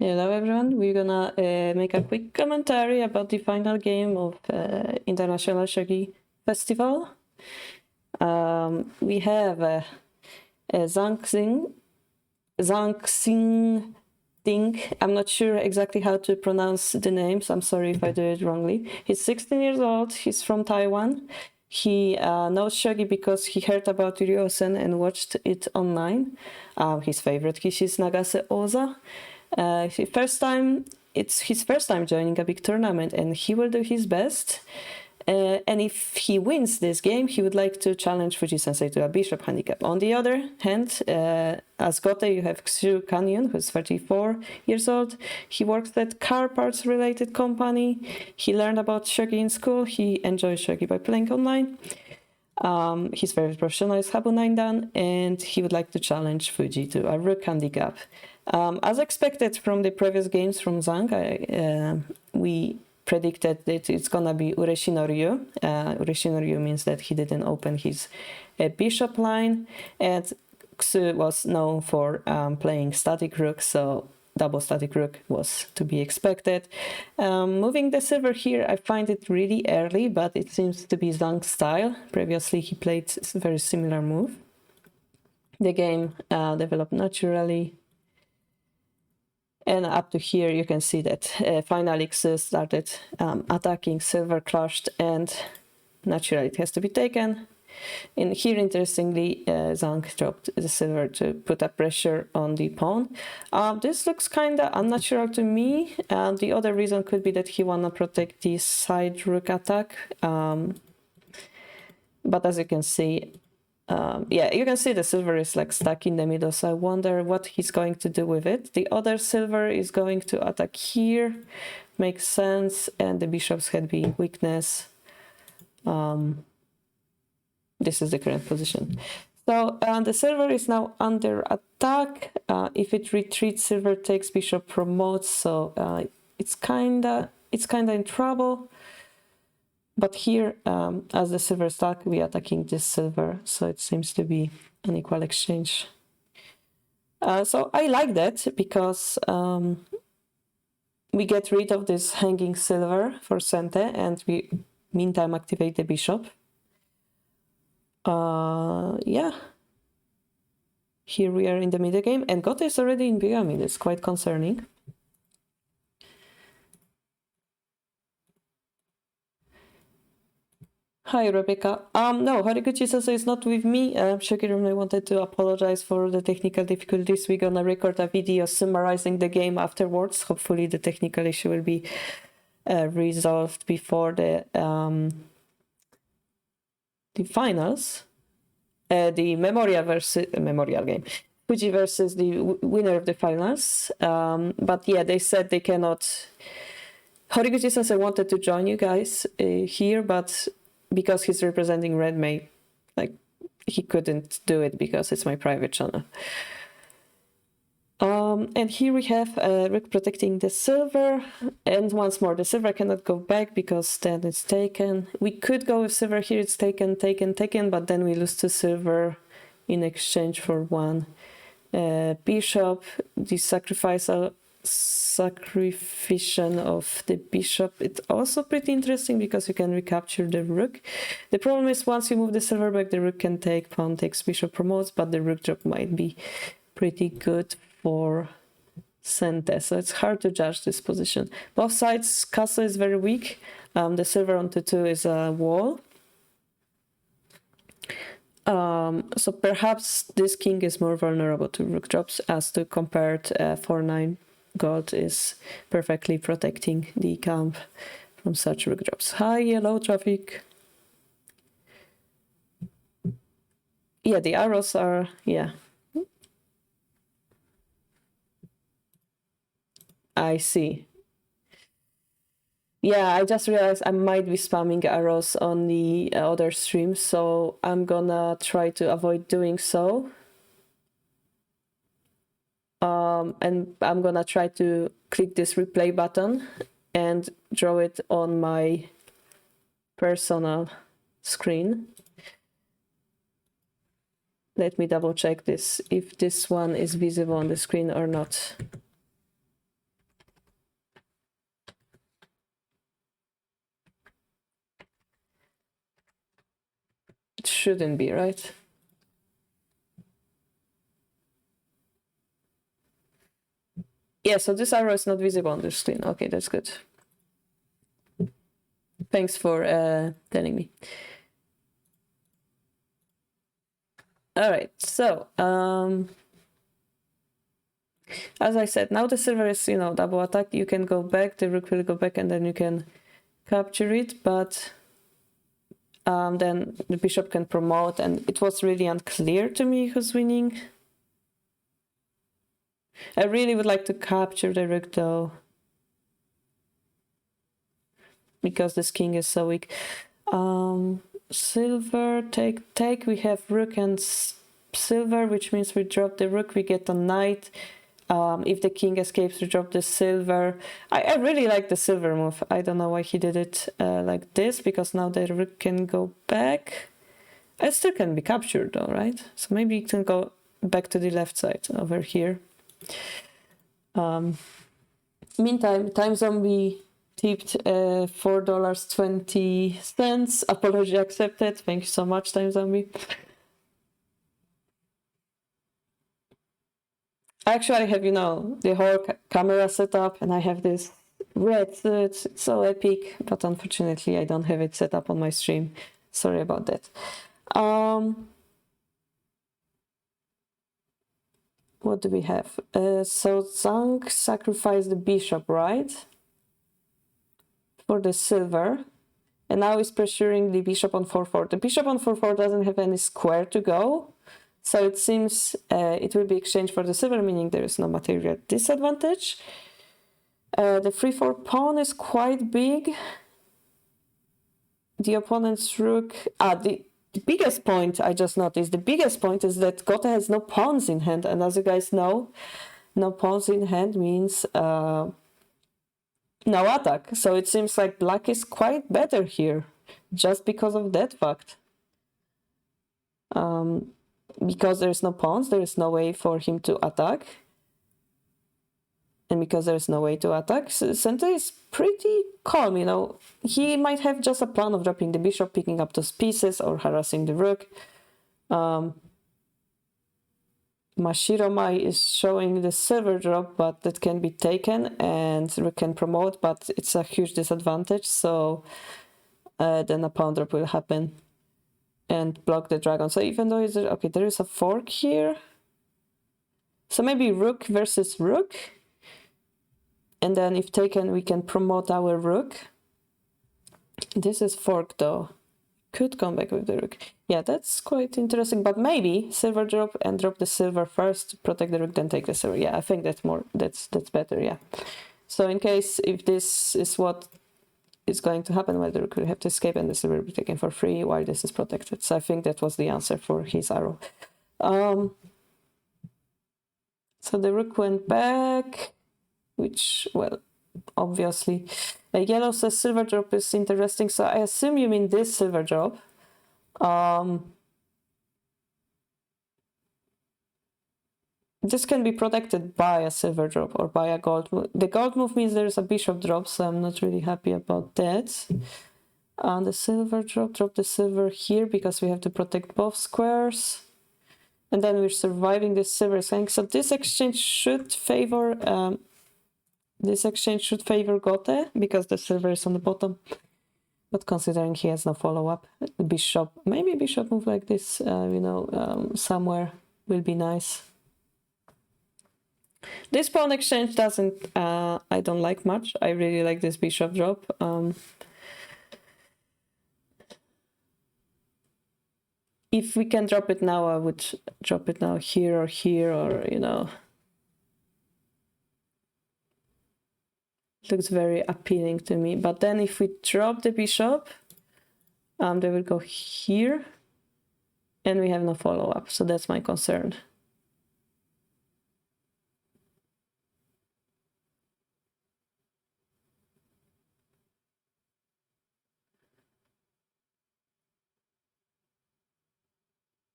Hello everyone, we're gonna make a quick commentary about the final game of International Shogi Festival. We have Zhang Xing Ding. I'm not sure exactly how to pronounce the names. I'm sorry if I do it wrongly. He's 16 years old. He's from Taiwan. He knows Shogi because he heard about Ryosen and watched it online. His favorite Kishi is Nagase Oza. It's his first time joining a big tournament, and he will do his best. And if he wins this game, he would like to challenge Fuji-sensei to a bishop handicap. On the other hand, as Gote, you have Xu Kanyon, who's 34 years old. He works at car parts related company. He learned about Shogi in school. He enjoys Shogi by playing online. His favorite professional is Habu 9-dan, and he would like to challenge Fuji to a rook handicap. As expected from the previous games from Zhang, we predicted that it's gonna be Ureshi no Ryu. Ureshi no Ryu means that he didn't open his bishop line, and Xu was known for playing static rook, so double static rook was to be expected. Moving the silver here, I find it really early, but it seems to be Zhang's style. Previously, he played a very similar move. The game developed naturally. And up to here, you can see that finally Xu started attacking, silver crushed, and naturally it has to be taken. And here, interestingly, Zhang dropped the silver to put a pressure on the pawn. This looks kind of unnatural to me. The other reason could be that he wanna protect the side rook attack. But as you can see, yeah, you can see the silver is like stuck in the middle, so I wonder what he's going to do with it. The other silver is going to attack here, makes sense, and the bishop's head being weakness. This is the current position. So the silver is now under attack. If it retreats, silver takes, bishop promotes, so it's kinda in trouble. But here, as the silver stack, we are attacking this silver, so it seems to be an equal exchange. So I like that because we get rid of this hanging silver for Sente, and we meantime activate the bishop. Yeah. Here we are in the middle game, and Gote is already in Bigami. It's quite concerning. Hi, Rebecca. No, Horiguchi-sensei is not with me. Shogi wanted to apologize for the technical difficulties. We're gonna record a video summarizing the game afterwards. Hopefully the technical issue will be resolved before the finals. The Memorial game. Fuji versus the winner of the finals. But yeah, they said they cannot... Horiguchi-sensei wanted to join you guys here, but because he's representing Red May, like, he couldn't do it because it's my private channel. And here we have rook protecting the silver, and once more the silver cannot go back because then it's taken. We could go with silver here, it's taken, but then we lose to silver in exchange for one bishop. The sacrifice sacrification of the bishop, it's also pretty interesting because you can recapture the rook. The problem is once you move the silver back, the rook can take, pawn takes, bishop promotes, but the rook drop might be pretty good for Sente, so it's hard to judge this position. Both sides, castle is very weak. The silver on 2-2 is a wall. So perhaps this king is more vulnerable to rook drops as to compared 4-9 gold is perfectly protecting the camp from such rook drops. Hi, yellow traffic. Yeah, the arrows are, yeah. I see. Yeah, I just realized I might be spamming arrows on the other stream, so I'm gonna try to avoid doing so. And I'm gonna try to click this replay button and draw it on my personal screen. Let me double check this, if this one is visible on the screen or not. shouldn't be, right? Yeah, so this arrow is not visible on the screen. Okay, that's good. Thanks for telling me. All right, so as I said, now the silver is, double attack. You can go back, the rook will go back, and then you can capture it, but then the bishop can promote, and it was really unclear to me who's winning. I really would like to capture the rook though, because this king is so weak. Silver, take, we have rook and silver, which means we drop the rook, we get a knight. If the king escapes, we drop the silver. I really like the silver move. I don't know why he did it like this, because now the rook can go back. It still can be captured though, right? So maybe it can go back to the left side over here. Meantime, Time Zombie tipped $4.20. Apology accepted. Thank you so much, Time Zombie. Actually, I have, the whole camera set up, and I have this red suit. It's so epic, but unfortunately, I don't have it set up on my stream. Sorry about that. What do we have? So Zhang sacrificed the bishop, right? For the silver. And now he's pressuring the bishop on 4-4. The bishop on 4-4 doesn't have any square to go. So it seems it will be exchanged for the silver, meaning there is no material disadvantage. The 3-4 pawn is quite big. The opponent's rook... the biggest point I just noticed, the biggest point is that Gote has no pawns in hand. And as you guys know, no pawns in hand means no attack. So it seems like black is quite better here, just because of that fact. Because there's no pawns, there is no way for him to attack. And because there's no way to attack, center is pretty calm, He might have just a plan of dropping the bishop, picking up those pieces, or harassing the rook. Mashiro Mai is showing the silver drop, but that can be taken, and rook can promote, but it's a huge disadvantage, so then a pawn drop will happen and block the dragon. So even though there is a fork here. So maybe rook versus rook. And then if taken, we can promote our rook. This is fork though. Could come back with the rook. Yeah, that's quite interesting. But maybe silver drop and drop the silver first, protect the rook, then take the silver. Yeah, I think that's better, yeah. So in case if this is what is going to happen, where the rook will have to escape and the silver will be taken for free while this is protected. So I think that was the answer for his arrow. So the rook went back, which, well, obviously. Yellow says silver drop is interesting, so I assume you mean this silver drop. This can be protected by a silver drop or by a gold move. The gold move means there's a bishop drop, so I'm not really happy about that. The silver drop the silver here because we have to protect both squares. And then we're surviving this silver flank. So this exchange should favor Gote because the silver is on the bottom. But considering he has no follow-up, bishop, maybe bishop move like this, somewhere will be nice. This pawn exchange doesn't, I don't like much. I really like this bishop drop. If we can drop it now, I would drop it now here, or, looks very appealing to me. But then if we drop the bishop, they will go here, and we have no follow-up. So that's my concern.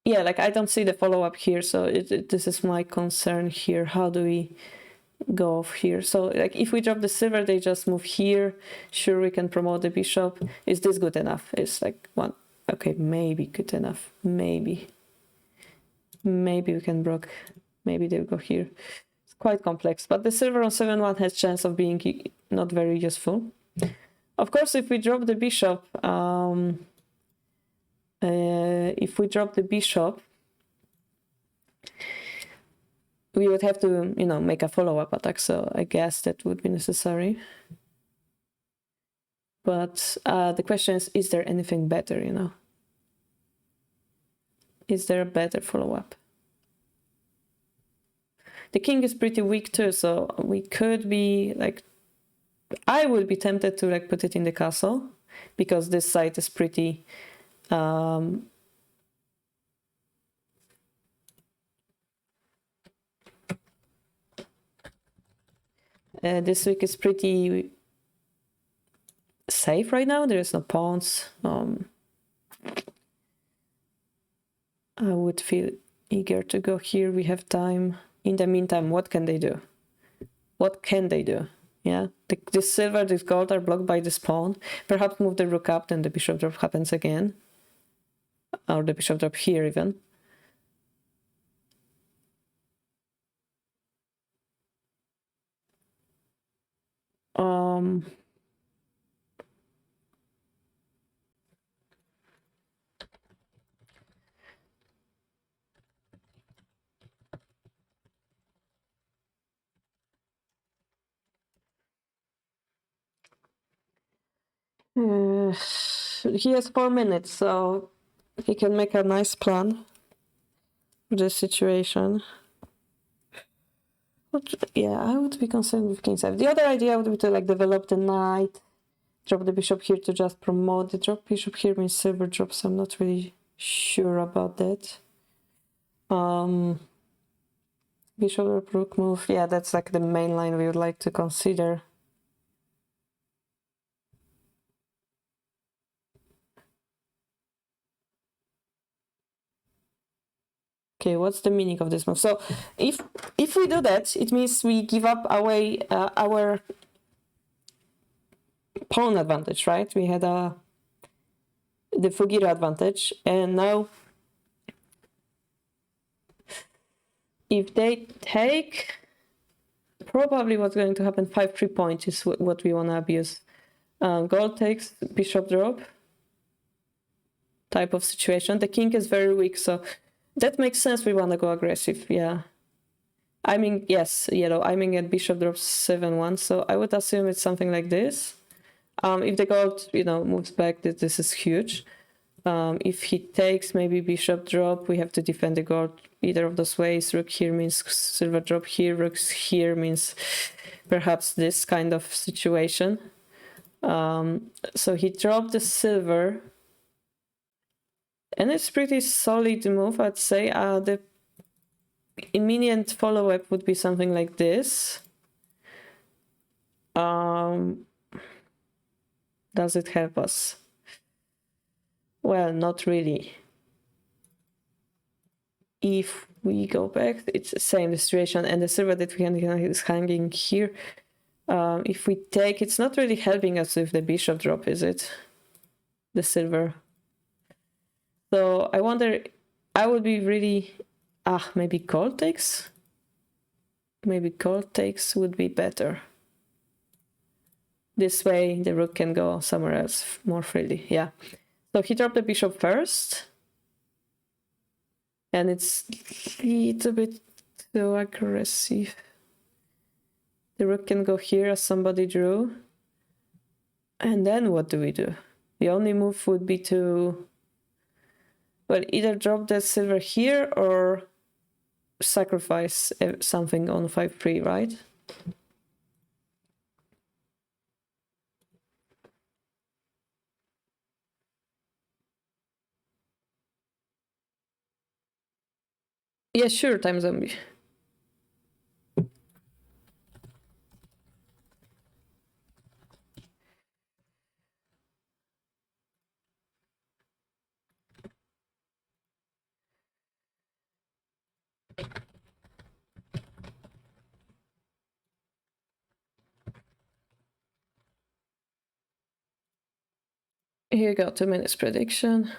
Yeah, like I don't see the follow-up here, so this is my concern here. How do we go off here? So like if we drop the silver, they just move here. Sure, we can promote the bishop. Is this good enough? It's like Okay, maybe good enough. Maybe we can block. Maybe they'll go here. It's quite complex, but the silver on 7-1 has chance of being not very useful. Of course, if we drop the bishop, we would have to, make a follow-up attack. So I guess that would be necessary. But the question is there anything better, Is there a better follow-up? The king is pretty weak too, so we could be like, I would be tempted to like put it in the castle because this side is pretty this week is pretty safe right now. There is no pawns. I would feel eager to go here. We have time. In the meantime, what can they do? What can they do? Yeah, this silver, this gold are blocked by this pawn. Perhaps move the rook up, then the bishop drop happens again. Or the bishop drop here even. He has 4 minutes, so he can make a nice plan for this situation. But yeah, I would be concerned with king 7. The other idea would be to like develop the knight, drop the bishop here to just promote. The drop bishop here means silver drops. I'm not really sure about that. Bishop or rook move. Yeah, that's like the main line we would like to consider. Okay, what's the meaning of this move? So if we do that, it means we give up away our pawn advantage, right? We had the Fugira advantage, and now if they take, probably what's going to happen, 5-3 point is what we want to abuse. Gold takes, bishop drop type of situation. The king is very weak, so that makes sense. We want to go aggressive, yeah. I mean, yes, yellow. I mean, at bishop drops 7-1, so I would assume it's something like this. If the gold, moves back, this is huge. If he takes maybe bishop drop, we have to defend the gold either of those ways. Rook here means silver drop here. Rooks here means perhaps this kind of situation. So he dropped the silver. And it's pretty solid move, I'd say. The immediate follow-up would be something like this. Does it help us? Well, not really. If we go back, it's the same situation, and the silver that we have is hanging here. If we take, it's not really helping us with the bishop drop, is it? The silver. So I wonder, I would be really, maybe gold takes? Maybe gold takes would be better. This way the rook can go somewhere else more freely, yeah. So he dropped the bishop first. And it's a little bit too aggressive. The rook can go here as somebody drew. And then what do we do? The only move would be to, well, either drop that silver here or sacrifice something on 5-3, right? Yeah, sure, time zombie. Here you go, 2 minutes prediction.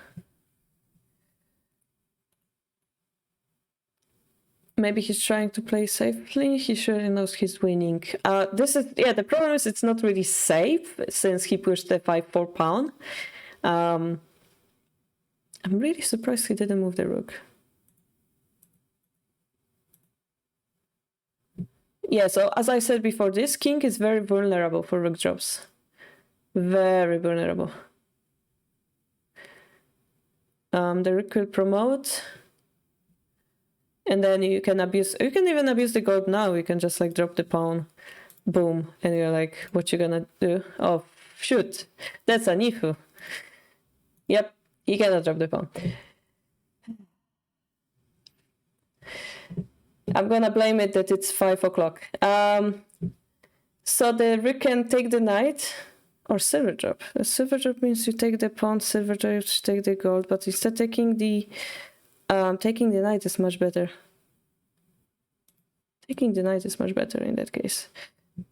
Maybe he's trying to play safely. He surely knows he's winning. This is, yeah, the problem is it's not really safe since he pushed the 5-4 pawn. I'm really surprised he didn't move the rook. Yeah, so as I said before, this king is very vulnerable for rook drops. Very vulnerable. The rook will promote. And then you can even abuse the gold now. You can just like drop the pawn, boom. And you're like, what you gonna do? Oh, shoot, that's a nifu. Yep, you cannot drop the pawn. I'm gonna blame it that it's 5 o'clock. So the rook can take the knight or silver drop. A silver drop means you take the pawn, silver drop, you take the gold, but instead taking the knight is much better. Taking the knight is much better in that case.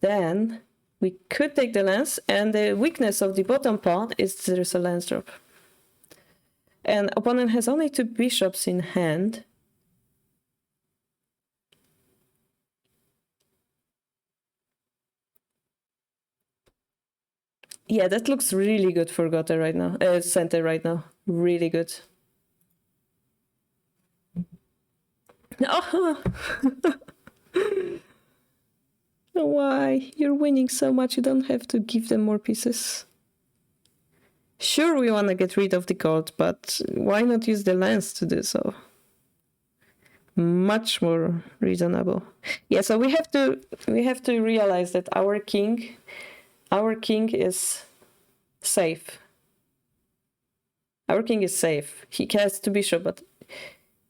Then we could take the lance, and the weakness of the bottom pawn is there's a lance drop. And opponent has only 2 bishops in hand. Yeah, that looks really good for Gotha right now. Center right now. Really good. Oh. Why? You're winning so much, you don't have to give them more pieces. Sure, we want to get rid of the gold, but why not use the lance to do so? Much more reasonable. Yeah, so we have to realize that our king is safe. Our king is safe. He casts 2 bishop, but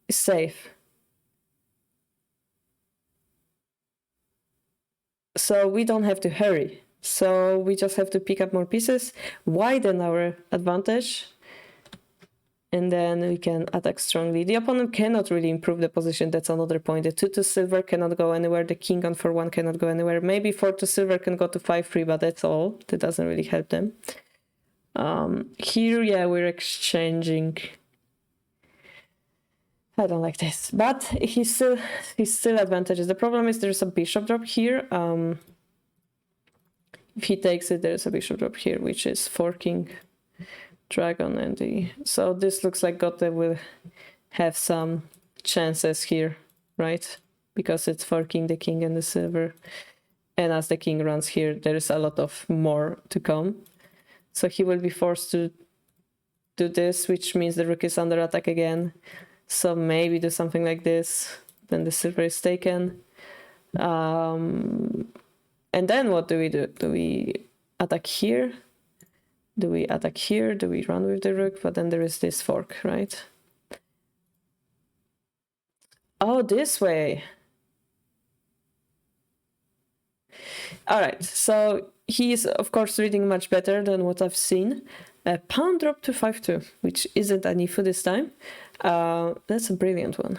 is safe. So we don't have to hurry. So we just have to pick up more pieces, widen our advantage, and then we can attack strongly. The opponent cannot really improve the position. That's another point. The 2 to silver cannot go anywhere. The king on 4-1 cannot go anywhere. Maybe 4 to silver can go to 5-3, but that's all. That doesn't really help them. Here, yeah, we're exchanging. I don't like this, but he's still advantages. The problem is there's a bishop drop here. If he takes it, there's a bishop drop here, which is forking dragon and the. So this looks like Gotha will have some chances here, right? Because it's forking the king and the silver, and as the king runs here, there is a lot of more to come. So he will be forced to do this, which means the rook is under attack again. So maybe do something like this, then the silver is taken. And then what do we do? Do we attack here? Do we attack here? Do we run with the rook? But then there is this fork, right? Oh, this way. All right, so he is, of course, reading much better than what I've seen. Pawn drop to 5-2, which isn't an Ifu this time. That's a brilliant one.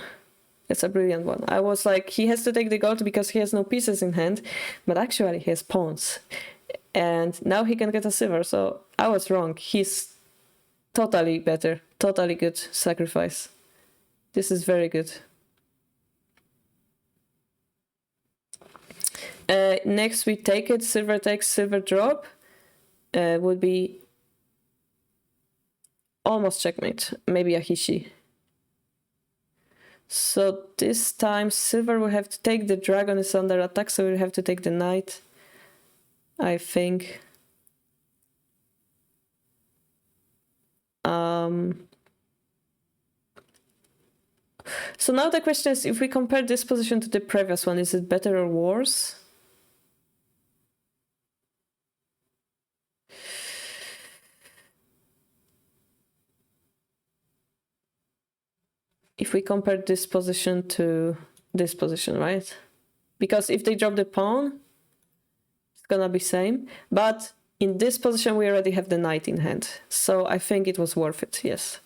It's a brilliant one. I was like, he has to take the gold because he has no pieces in hand, but actually he has pawns. And now he can get a silver, so I was wrong. He's totally better, totally good sacrifice. This is very good. Next we take it, silver takes, silver drop. Would be almost checkmate, maybe a Hishi. So this time silver will have to take, the dragon is under attack, so we'll have to take the knight, I think. So now the question is, if we compare this position to the previous one, is it better or worse? If we compare this position to this position, right? Because if they drop the pawn, it's gonna be same. But in this position, we already have the knight in hand. So I think it was worth it, yes.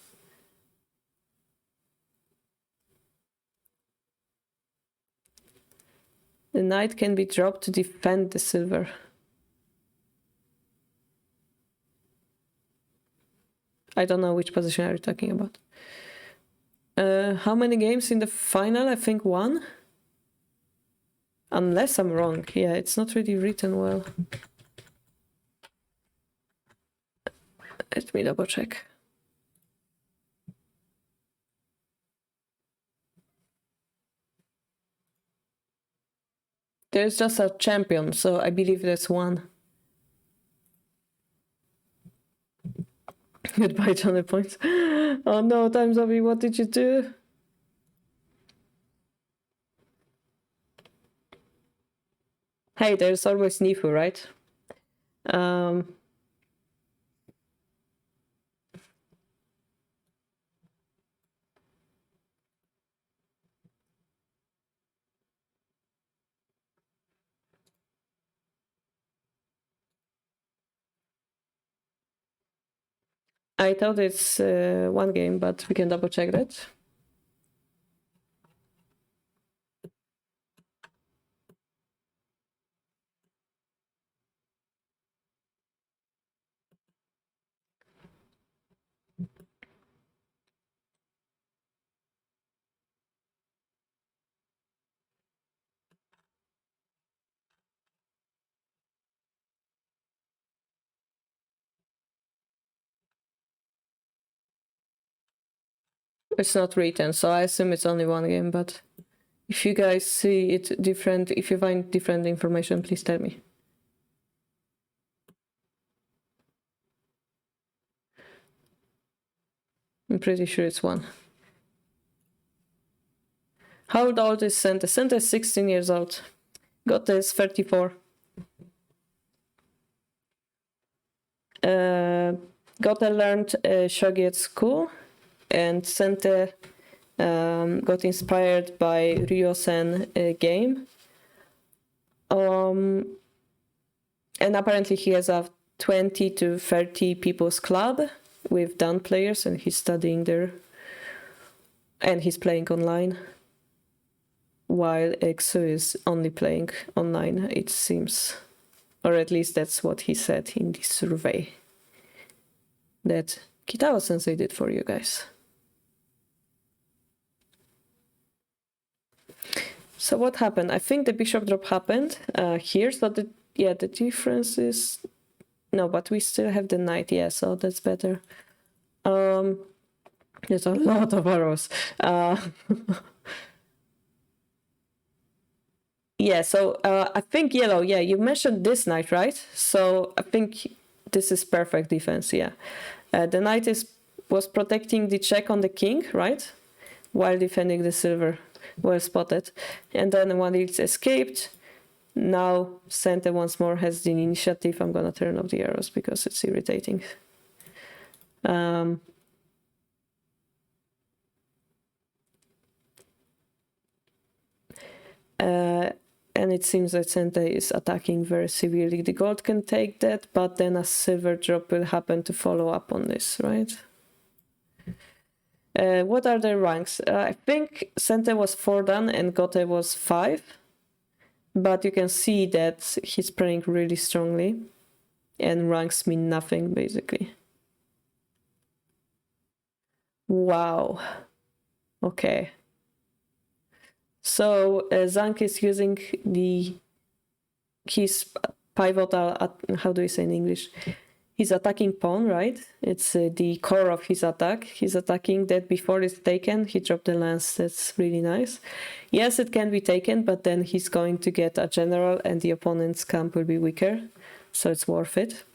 The knight can be dropped to defend the silver. I don't know which position are you talking about. How many games in the final? I think 1. Unless I'm wrong. Yeah, it's not really written well. Let me double check. There's just a champion, so I believe that's 1. Goodbye, Johnny Points. Oh no, Time Zombie, what did you do? Hey, there's always Nifu, right? I thought it's 1 game, but we can double check that. It's not written, so I assume it's only 1 game, but if you guys see it different, if you find different information, please tell me. I'm pretty sure it's 1. How old is Senta? Senta is 16 years old. Gotta is 34. Gotta learned Shogi at school, and Senta got inspired by Ryosen game. And apparently he has a 20 to 30 people's club with Dan players, and he's studying there. And he's playing online. While Exu is only playing online, it seems. Or at least that's what he said in this survey that Kitao-sensei did for you guys. So what happened? I think the bishop drop happened here. So the difference is... No, but we still have the knight. Yeah, so that's better. There's a lot of arrows. Yeah, so I think yellow, yeah, you mentioned this knight, right? So I think this is perfect defense, yeah. The knight was protecting the check on the king, right? While defending the silver. Well spotted. And then when it's escaped, now Senta once more has the initiative. I'm gonna turn off the arrows because it's irritating. And it seems that Senta is attacking very severely. The gold can take that, but then a silver drop will happen to follow up on this, right? What are their ranks? I think Senta was 4 dan and Gote was 5. But you can see that he's playing really strongly. And ranks mean nothing, basically. Wow. Okay. So Zank is using his pivotal, how do you say in English? His attacking pawn, right? It's the core of his attack. He's attacking that before it's taken. He dropped the lance. That's really nice. Yes, it can be taken, but then he's going to get a general and the opponent's camp will be weaker. So it's worth it.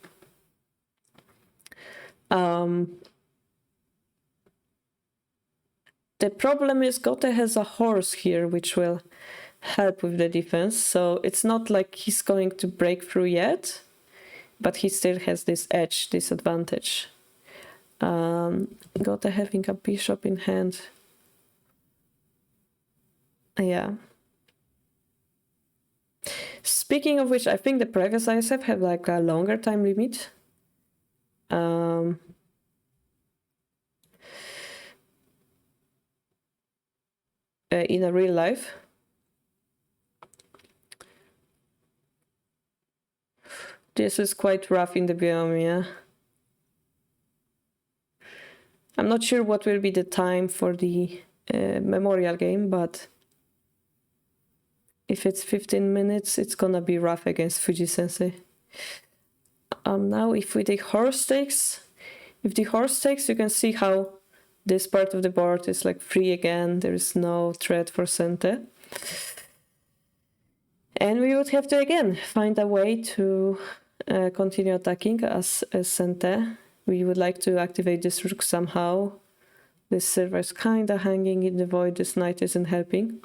The problem is Gote has a horse here, which will help with the defense. So it's not like he's going to break through yet, but he still has this edge, this advantage. Gote having a bishop in hand. Yeah. Speaking of which, I think the previous ISF had like a longer time limit. In a real life. This is quite rough in the biome, yeah. I'm not sure what will be the time for the memorial game, but if it's 15 minutes, it's gonna be rough against Fuji-sensei. Now, if we take horse takes, if the horse takes, you can see how this part of the board is like free again. There is no threat for Sente. And we would have to, again, find a way to continue attacking as Sente. We would like to activate this rook somehow. This silver is kind of hanging in the void. This knight isn't helping.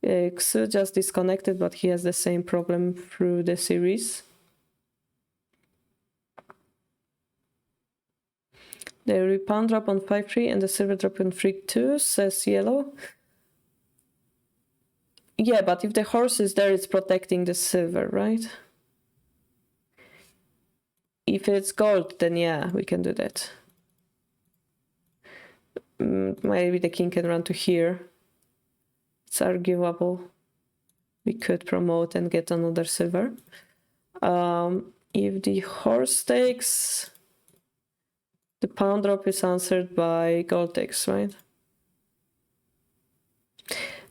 Xu just disconnected, but he has the same problem through the series. The pawn drop on 5-3 and the silver drop on 3-2, says yellow. Yeah, but if the horse is there, it's protecting the silver, right? If it's gold, then yeah, we can do that. Maybe the king can run to here. It's arguable. We could promote and get another silver. If the horse takes, the pawn drop is answered by gold takes, right?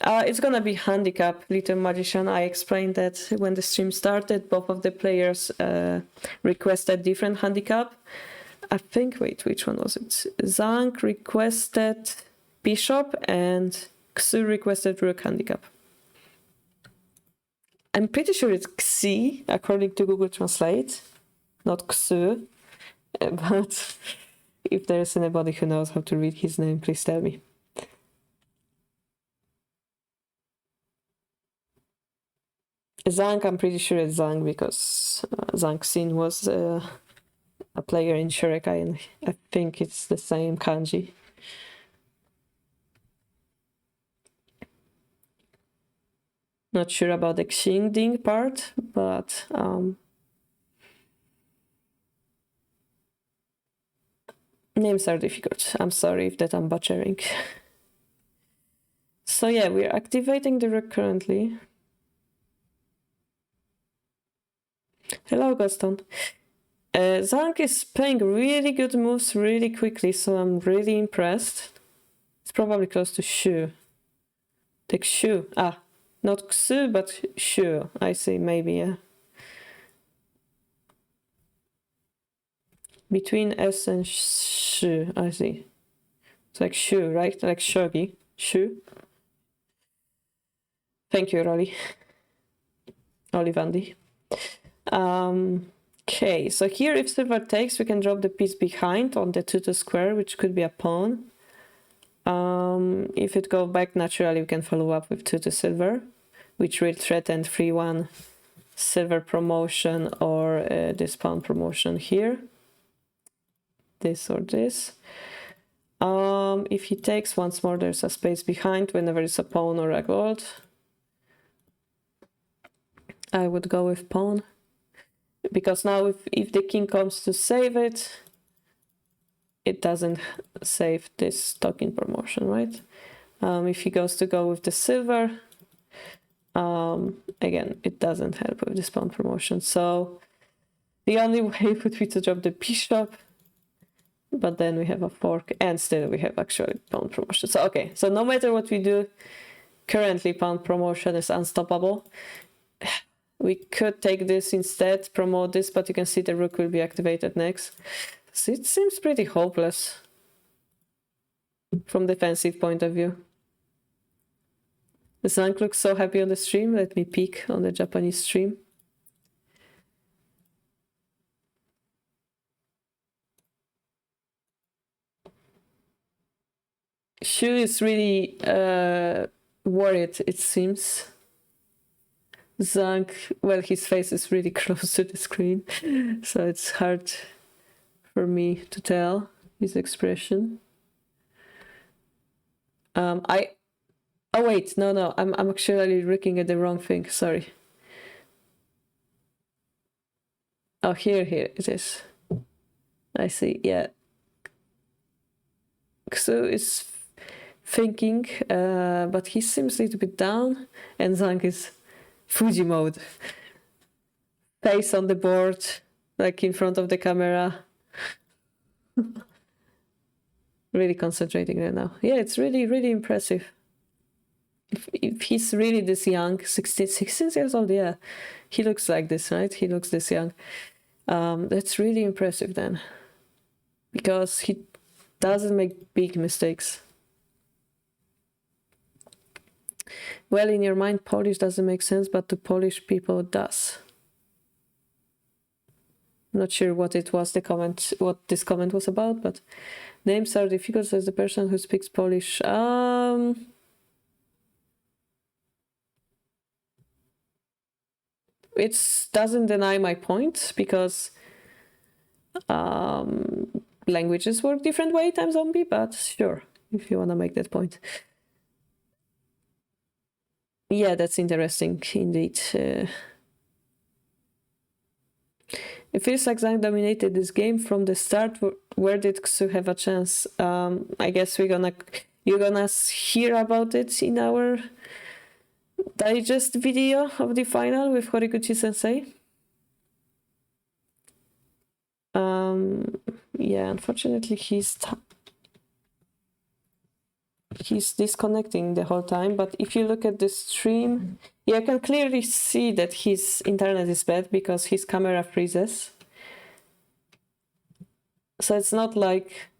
It's gonna be handicap, Little Magician. I explained that when the stream started, both of the players requested different handicap. I think, wait, which one was it? Zhang requested bishop and Xu requested rook handicap. I'm pretty sure it's Xi, according to Google Translate, not Xu. But if there's anybody who knows how to read his name, please tell me. Zhang, I'm pretty sure it's Zhang because Zhang Xin was a player in Shurikai, and I think it's the same kanji. Not sure about the Xingding part, but names are difficult. I'm sorry if that I'm butchering. So yeah, we're activating the rook currently. Hello, Gaston. Zhang is playing really good moves really quickly, so I'm really impressed. It's probably close to Shu. Take Shu. Ah, not Xu, but Shu. I see, maybe, yeah. Between S and Shu, I see. It's like Shu, right? Like Shogi. Shu. Thank you, Rolly. Olivandi. Okay, so here if silver takes, we can drop the piece behind on the 2-2 square, which could be a pawn. If it goes back naturally, we can follow up with 2-2 silver, which will threaten 3-1 silver promotion or this pawn promotion here. This or this. If he takes once more, there's a space behind whenever it's a pawn or a gold. I would go with pawn. Because now if the king comes to save it, it doesn't save this token promotion, right? If he goes to go with the silver, again, it doesn't help with this pawn promotion. So the only way would be to drop the bishop, but then we have a fork and still we have actually pawn promotion. So okay, so no matter what we do, currently pawn promotion is unstoppable. We could take this instead, promote this, but you can see the rook will be activated next. So it seems pretty hopeless from defensive point of view. The Zhang looks so happy on the stream. Let me peek on the Japanese stream. Shu is really worried, it seems. Zhang, well, his face is really close to the screen, so it's hard for me to tell his expression. Oh wait, no, I'm actually looking at the wrong thing, sorry. Oh, here it is. I see, yeah. Xu is thinking, but he seems a little bit down, and Zhang is Fuji mode. Face on the board, like in front of the camera. Really concentrating right now. Yeah, it's really, really impressive. If he's really this young, 16 years old, yeah, he looks like this, right? He looks this young. That's really impressive then, because he doesn't make big mistakes. Well, in your mind, Polish doesn't make sense, but to Polish people it does. I'm not sure what it was, what this comment was about, but names are difficult as the person who speaks Polish. It doesn't deny my point, because languages work different way, time zombie, but sure, if you want to make that point. Yeah, that's interesting indeed. It feels like Zhang dominated this game from the start. Where did Xu have a chance? I guess you're gonna hear about it in our digest video of the final with Horiguchi Sensei. Yeah, unfortunately he's disconnecting the whole time, but if you look at the stream, yeah, I can clearly see that his internet is bad because his camera freezes. So it's not like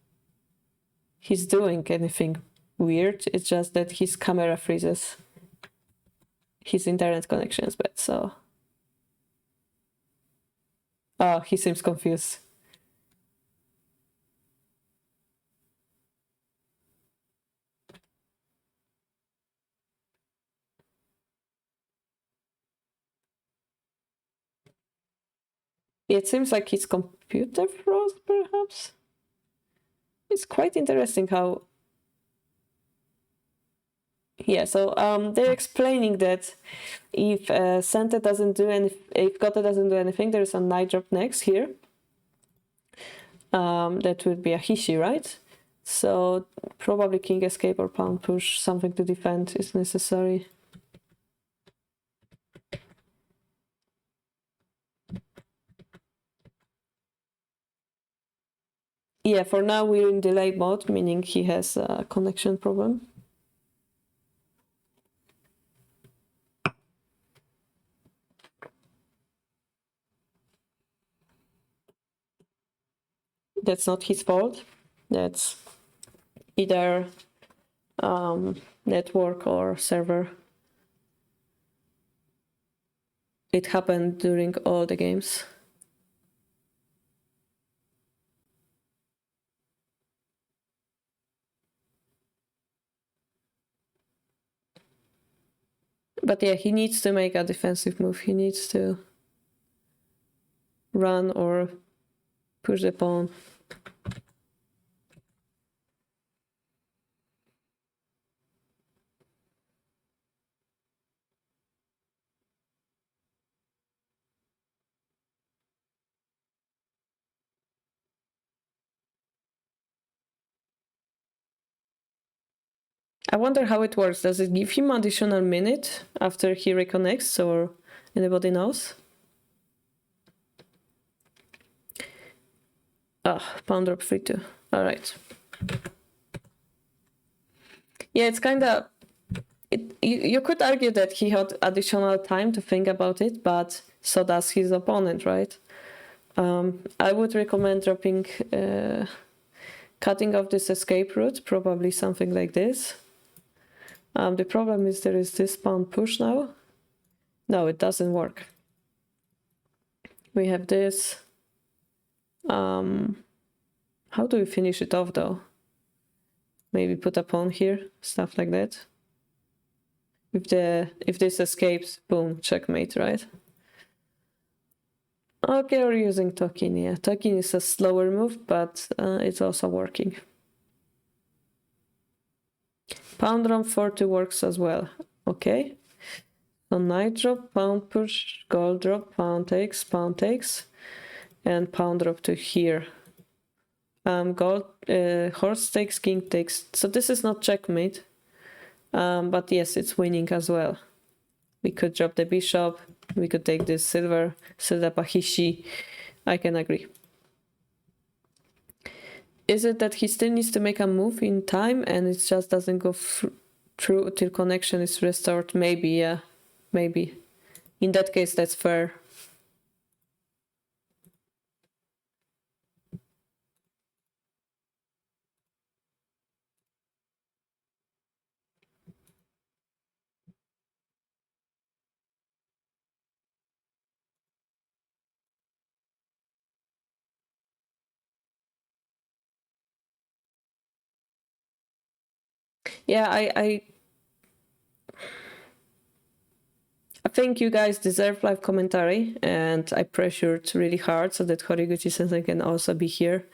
he's doing anything weird, it's just that his camera freezes. His internet connection is bad, so... Oh, he seems confused. It seems like his computer froze, perhaps? It's quite interesting how... Yeah, so they're explaining that if Santa doesn't do if Gote doesn't do anything, there's a night drop next here. That would be a Hishi, right? So probably King Escape or Pawn Push, something to defend is necessary. Yeah, for now we're in delay mode, meaning he has a connection problem. That's not his fault. That's either network or server. It happened during all the games. But yeah, he needs to make a defensive move. He needs to run or push the pawn. I wonder how it works. Does it give him additional minute after he reconnects, or anybody knows? Pawn drop 3-2. All right. Yeah, it's kind of... You could argue that he had additional time to think about it, but so does his opponent, right? I would recommend dropping... cutting off this escape route, probably something like this. The problem is there is this pawn push now. No, it doesn't work. We have this. How do we finish it off though? Maybe put a pawn here, stuff like that. If this escapes, boom, checkmate, right? Okay, we're using Tokin, yeah. Tokin is a slower move, but it's also working. Pawn drop 4-2 works as well. Okay. So knight drop, pawn push, gold drop, pawn takes, and pawn drop to here. Gold, horse takes, king takes. So this is not checkmate, but yes, it's winning as well. We could drop the bishop, we could take this silver, set up a Hishi. I can agree. Is it that he still needs to make a move in time and it just doesn't go through till connection is restored? Maybe, yeah. Maybe. In that case, that's fair. Yeah, I think you guys deserve live commentary, and I pressured really hard so that Horiguchi-sensei can also be here,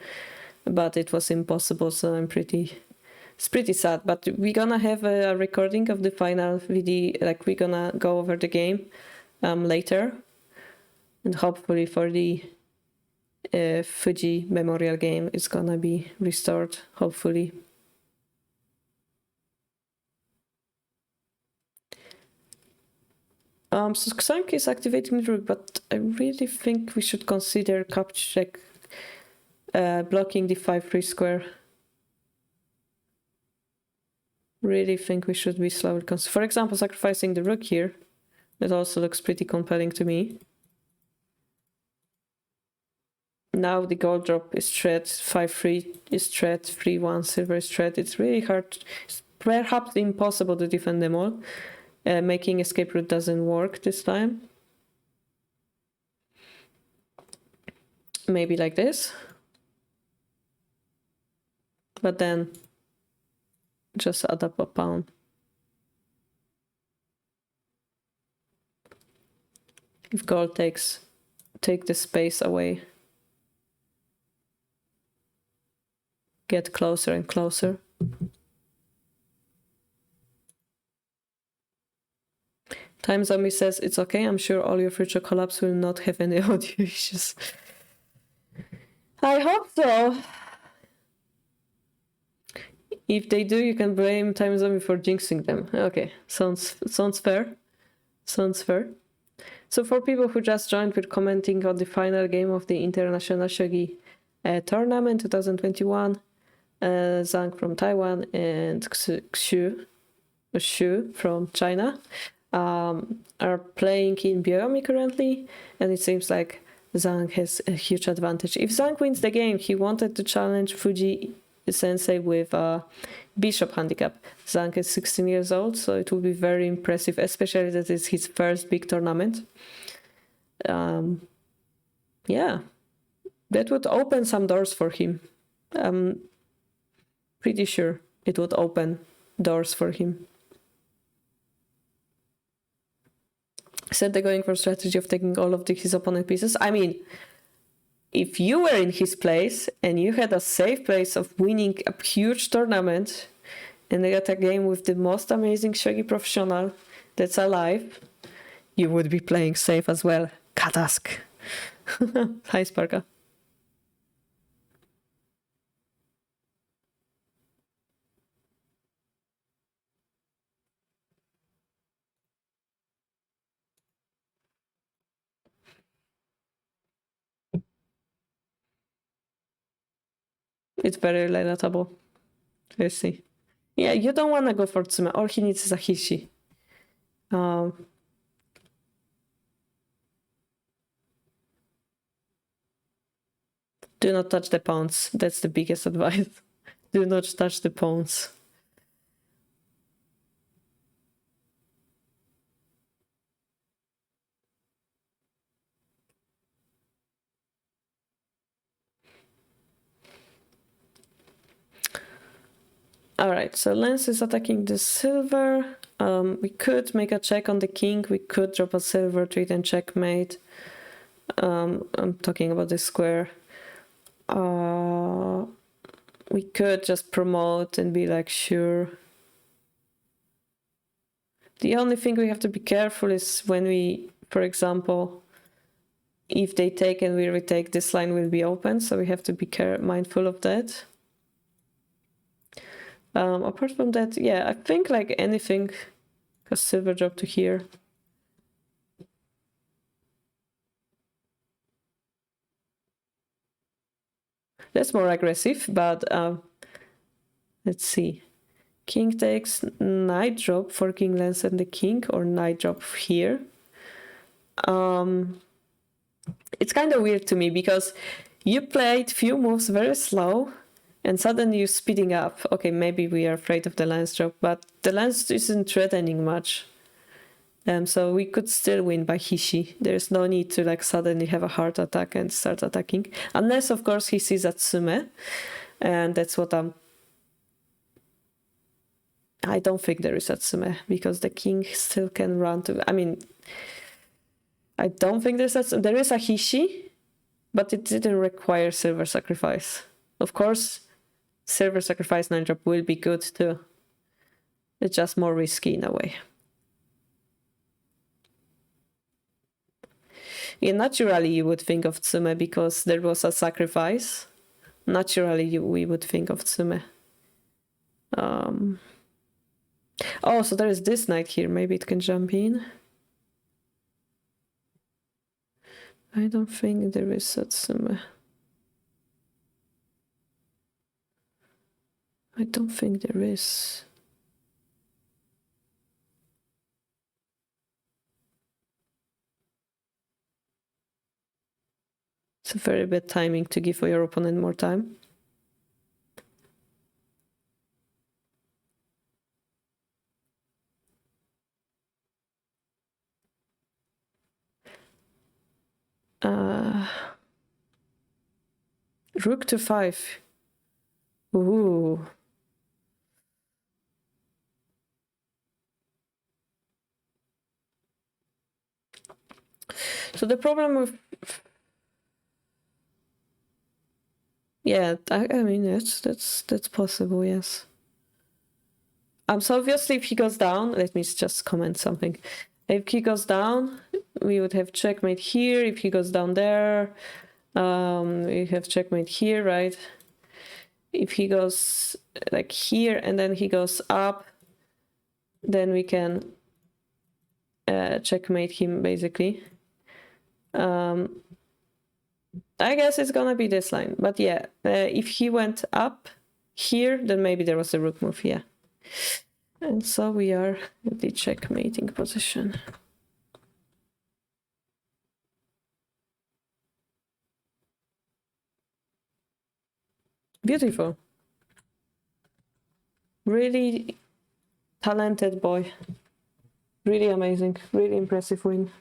but it was impossible, so it's pretty sad. But we're gonna have a recording of the final video, like we're gonna go over the game later, and hopefully for the Fuji Memorial game it's gonna be restored, hopefully. So Xank is activating the rook, but I really think we should consider capture check, blocking the 5-3 square. Really think we should be slowly for example, sacrificing the rook here. That also looks pretty compelling to me. Now the gold drop is threat, 5-3 is threat, 3-1 silver is threat. It's really hard, it's perhaps impossible to defend them all. Making escape route doesn't work this time. Maybe like this. But then just add up a pawn. If gold take the space away. Get closer and closer. Time Zombie says, it's okay, I'm sure all your future collabs will not have any audio issues. I hope so. If they do, you can blame Time Zombie for jinxing them. Okay, sounds fair. Sounds fair. So for people who just joined, we're commenting on the final game of the International Shogi Tournament 2021. Zhang from Taiwan and Xu from China are playing in Byoyomi currently, and it seems like Zhang has a huge advantage. If Zhang wins the game, he wanted to challenge Fuji Sensei with a bishop handicap. Zhang is 16 years old, so it will be very impressive, especially that it's his first big tournament. Yeah, that would open some doors for him. Pretty sure it would open doors for him. Said they're going for strategy of taking all of his opponent pieces. I mean, if you were in his place and you had a safe place of winning a huge tournament and they got a game with the most amazing shogi professional that's alive, you would be playing safe as well. Katask. Hi, Sparka. It's very relatable. Let's see. Yeah, you don't want to go for Tsume. All he needs is a Hishi. Do not touch the pawns. That's the biggest advice. Do not touch the pawns. Alright, so Lance is attacking the silver. We could make a check on the king. We could drop a silver treat and checkmate. I'm talking about the square. We could just promote and be like, sure. The only thing we have to be careful is when we, for example, if they take and we retake, this line will be open, so we have to be mindful of that. Apart from that, yeah, I think like anything, because silver drop to here. That's more aggressive, but let's see. King takes knight drop for king lands and the king, or knight drop here. It's kind of weird to me because you played few moves very slow and suddenly you're speeding up. Okay, maybe we are afraid of the lance drop, but the lance isn't threatening much. So we could still win by Hishi. There's no need to like suddenly have a heart attack and start attacking. Unless, of course, he sees Atsume. And that's what I don't think there is Atsume, because the king still can run to... I mean, I don't think there's Atsume. There is a Hishi, but it didn't require Silver Sacrifice. Of course, Silver Sacrifice 9-drop will be good too. It's just more risky in a way. Yeah, naturally you would think of Tsume because there was a sacrifice. Naturally we would think of Tsume. Oh, so there is this knight here. Maybe it can jump in. I don't think there is a Tsume. I don't think there is. It's a very bad timing to give your opponent more time. Rook to 5. Ooh. So the problem with... Yeah, I mean, that's possible, yes. So obviously if he goes down, let me just comment something. If he goes down, we would have checkmate here. If he goes down there, we have checkmate here, right? If he goes like here and then he goes up, then we can checkmate him basically. I guess it's gonna be this line, but yeah, if he went up here, then maybe there was a rook move, yeah. And so we are at the checkmating position. Beautiful. Really talented boy. Really amazing, really impressive win.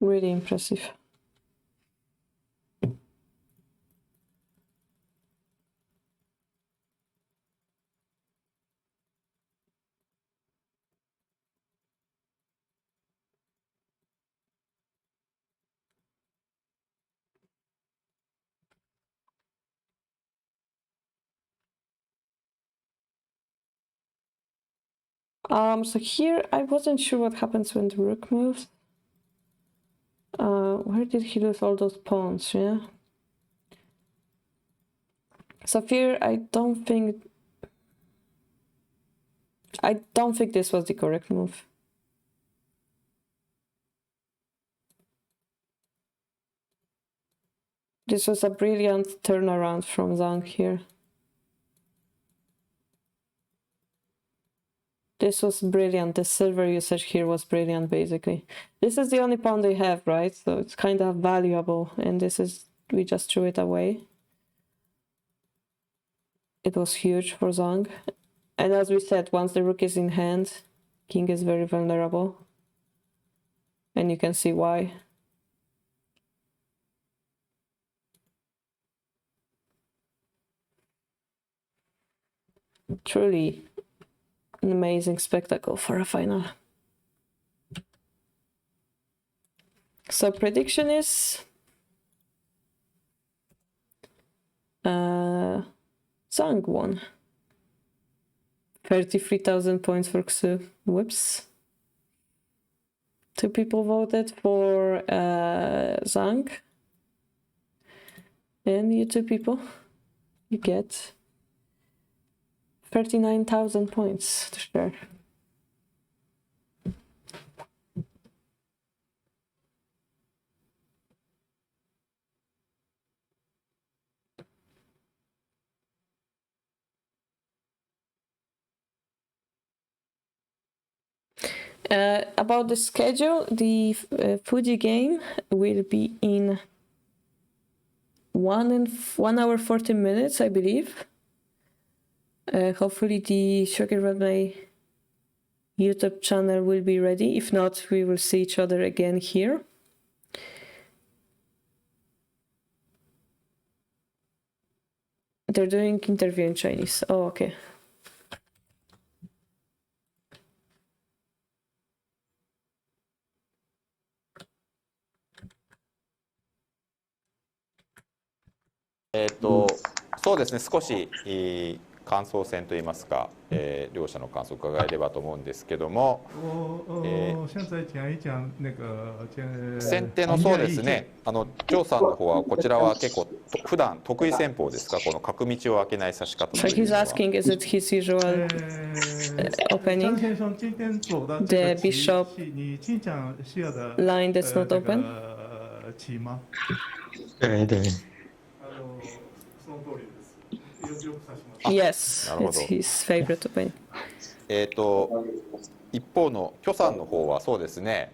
Really impressive. So here I wasn't sure what happens when the rook moves. Where did he lose all those pawns, yeah? So here I don't think this was the correct move. This was a brilliant turnaround from Zhang here. This was brilliant. The silver usage here was brilliant, basically. This is the only pawn they have, right? So it's kind of valuable, and we just threw it away. It was huge for Zhang. And as we said, once the rook is in hand, king is very vulnerable. And you can see why. Truly an amazing spectacle for a final. So prediction is Zhang won. 33,000 points for Xu. Whoops. 2 people voted for Zhang. And you 2 people, you get 39,000 points to share. About the schedule, the Fuji game will be in 1 hour 40 minutes, I believe. Hopefully the Shogi Runway YouTube channel will be ready. If not, we will see each other again here. They're doing interview in Chinese. Oh, okay.そうですね、少し感想戦といいますか、両者の感想を伺えればと思うんですけども、先手のそうですね、張さんの方はこちらは結構普段得意戦法ですか、この角道を開けない指し方というのは。So he's asking, is it his usual opening? The bishop line that's not open? 对对。Yes, it's his favorite opening. 一方の許さんの方はそうですね、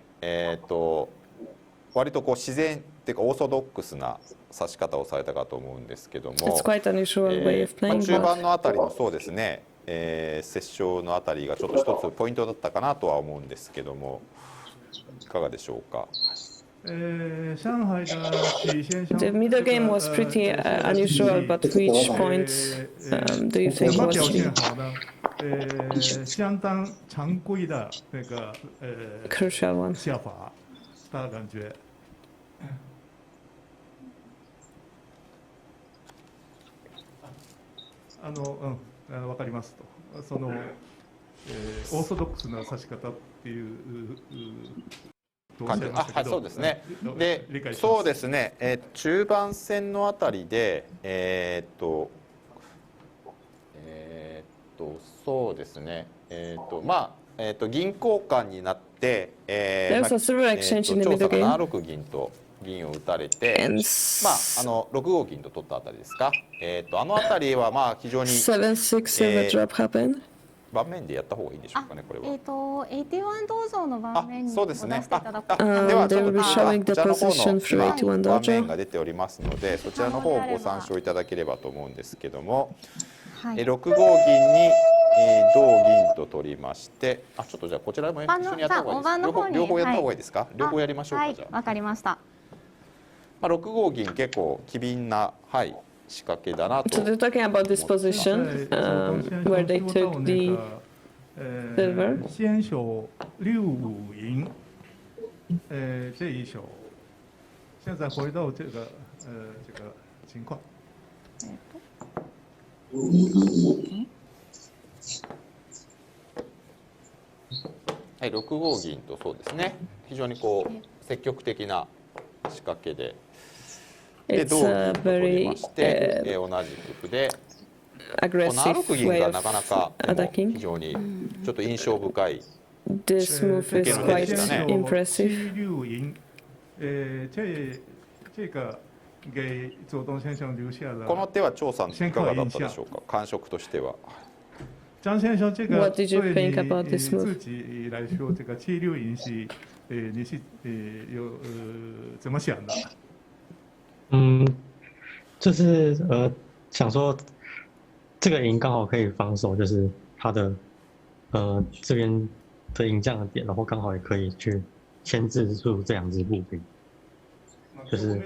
割とこう自然っていうかオーソドックスな指し方をされたかと思うんですけども、It's quite unusual way of playing. 中盤のあたりのそうですね、折衝のあたりがちょっと一つポイントだったかなとは思うんですけども、いかがでしょうか。The middle game was pretty unusual, but which point do you think was 相当常规的那个crucial one? 下法的感觉。わかりますと。そのオーソドックスな指し方っていう。感じはい、そうですね。で、そうですね。中盤戦のあたりで、そうですね。まあ銀交換になって、There was a silver exchange in the 張さ middle んが game. 7六銀と銀を打たれて、And まあ6五銀と取ったあたりですか。あのあたりはまあ非常に 7-6 silver drop happened. 盤面でやった方がいいでしょうかね、これは。81道場の盤面にそうですね。出していただく。ではちょっとこちらの方の盤面が出ておりますので、そちらの方をご参照いただければと思うんですけども、6五銀に同銀と取りまして、ちょっとじゃあこちらも一緒にやった方がいいですか。両方やった方がいいですか。両方やりましょうか。じゃあ。わかりました。6五銀結構機敏な仕掛けだなと。So they're talking about this position where they took the silver. 先手6五银，这一手，现在回到这个情况。はい、6五銀とそうですね。非常にこう積極的な仕掛けで。で同銀と取りまして、同じく歩で7六銀がなかなか非常にちょっと印象深い。This move is quite impressive. この手は張さんいかがだったでしょうか。感触としては。张先生，这个 What did you 对 think 你 about this move? 自己来说，这个7六银是，你是怎么想的？就是想说这个银刚好可以防守，就是他的这边的银将的点，然后刚好也可以去牵制住这两支步兵，就是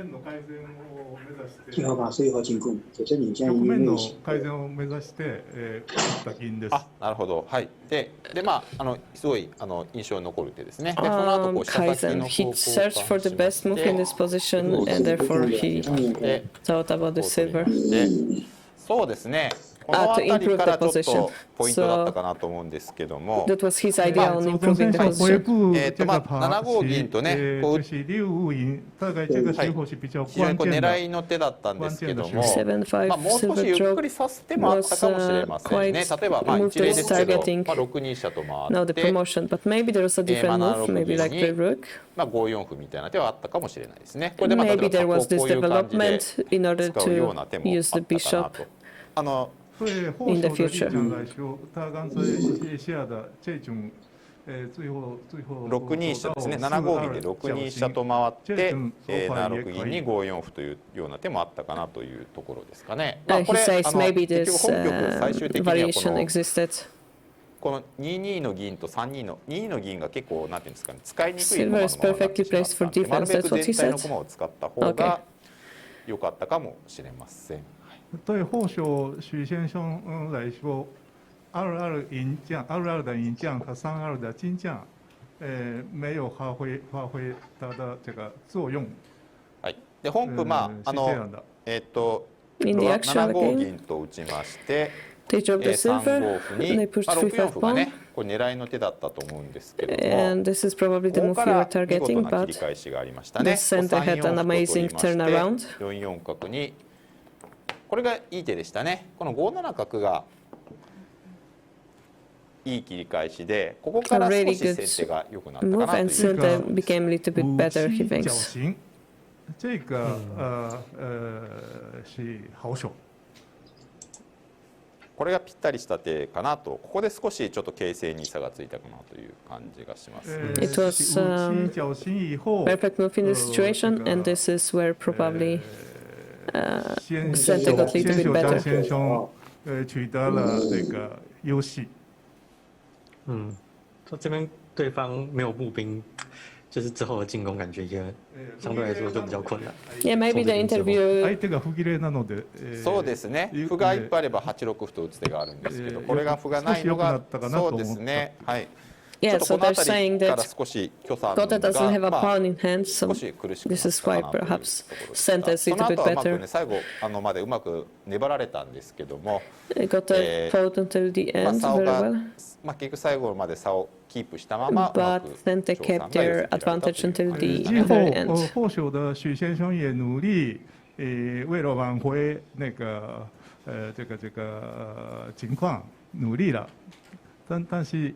最好把水和进攻，就是你现在局面の改善を目指して打った銀です。なるほど。はい。でまあすごい印象に残る手ですね。でその後こう下先の He searched for the best move in this position, and therefore he thought about the silver. でそうですね。この to 辺り improve か the らちょっ position. とポイントだった So かなと思うんですけども、 that was his idea on 左 improving 中 the 先生回 position. 顾え这个7号銀とねこう就是六五银，大概这个时候是比较非常にこう关键的。狙いの手だったんですけども、 7-5 まあもう少し silver ゆっく drop り指す手もあったかもしれ was ませんね。 quite 例えばまあ moved 一例ですけど、 towards targeting まあ6二飛車と回 now っ the て、 promotion, but maybe there was a different 7 move, 6 maybe 銀 like the に rook. まあ5四歩みたいな手はあったかもしれないですね。これでまあ例え Maybe ば there 角を was こ this ういう感じで development in order 使うよう to な手もあ use っ the たかな bishop. と。对后手的立场来说，他刚才写下的这种，最后6二飛車ですね。7五銀で6二飛車と回って7六銀に5四歩というような手もあったかなというところですかね。まあ He これ says maybe 結 this 局本局最終的にはこ variation の existed. この2二の銀と3二の2二の銀が結構なんていうんですかね、使いにくい駒 Silver の is ままになって perfectly しまっ placed た for んで、なる defense. べ That's く what he 全体の said. 駒を使った方が良かったかもしれません。对后手许先生来说，2-2银将，2-2的银将和3-2的金将，没有发挥它的这个作用。はい。で本譜まあ是这样的。In the actual 7五 game, 銀と打ちまして、 they dropped the 3 silver, 五歩に、 they pushed まあ、6四 3-5 歩がね pawn, これ狙いの手だったと思うんですけども、 and this is probably the こ move こか you were ら見事 targeting, な切り but 返しがありましたね。 the center had an amazing turnaround. 4四角にこれがいい手でしたね。この5七角がいい切り返しで、ここから少し先手が良くなったか move なと and いう。 center became a little bit better, he 武器绞 thinks. 刑，这个是好手。これがぴったりした手かなと。ここで少しちょっと形勢に差がついたかなという感じがします。 It was 武器绞刑以后， perfect move in this situation, and this is where probably center got a little 先 bit 手张 better. 先生取得了这个优势。说这边对方没有步兵，就是之后的进攻感觉也相对来说就比较困难。 Yeah, maybe the 相 interview 手が歩切れなので、そうですね。歩がいっぱいあれば8六歩と打つ手があるんですけど、これが歩がないのがそうですね。はい。ちょ Yeah, っと so この they're 辺 saying りから that 少し虚差の Kota 部分 doesn't have a が pawn in hand, so 少し苦しくな this っ is たか why なというところ perhaps でした。 center is そ a の little 後 bit はうまく better. ね最後までうまく粘られたんですけども、 They got a pawn until the まあ end 差 very が well, まあ結局最後まで差をキープしたままうま but く center 張さん kept が寄 their せ切られたと advantage いう until 感じで the したね。之后 very end. 后手的许先生也努力，为了挽回那个这个情况努力了，但是